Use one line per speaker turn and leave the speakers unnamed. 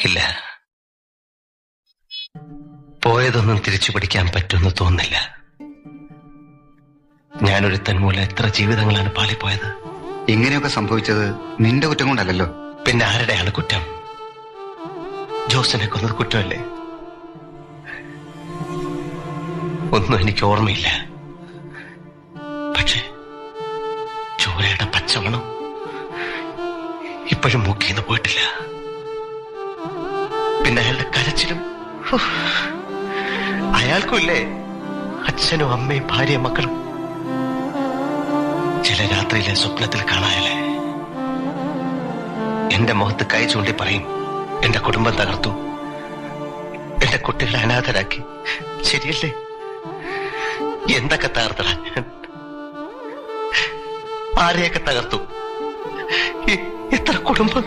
ഇല്ല, പോയതൊന്നും തിരിച്ചു പിടിക്കാൻ പറ്റുമെന്ന് തോന്നുന്നില്ല. ഞാനൊരുത്തൻ മൂലം എത്ര ജീവിതങ്ങളാണ് പാളിപ്പോയത്.
ഇങ്ങനെയൊക്കെ സംഭവിച്ചത് നിന്റെ കുറ്റം കൊണ്ടല്ലോ.
പിന്നെ ആരുടെയാണ് കുറ്റം? ജോസിനെ കൊന്നത് കുറ്റമല്ലേ? ഒന്നും എനിക്ക് ഓർമ്മയില്ല. പക്ഷെ ചോരയുടെ പച്ചമണം ഇപ്പോഴും മൂക്കിന്ന് പോയിട്ടില്ല. പിന്നെ അയാളുടെ കരച്ചിലും. അയാൾക്കും ഇല്ലേ അച്ഛനും അമ്മയും ഭാര്യയും മക്കളും? ചില രാത്രിയിലെ സ്വപ്നത്തിൽ കാണായല്ലേ എന്റെ മുഖത്ത് കൈ ചൂണ്ടി പറയും, എന്റെ കുടുംബം തകർത്തു, എന്റെ കുട്ടികളെ അനാഥരാക്കി. ശരിയല്ലേ? എന്തൊക്കെ തകർത്തടാ ഞാൻ? ആരെയൊക്കെ തകർത്തു? എത്ര കുടുംബം?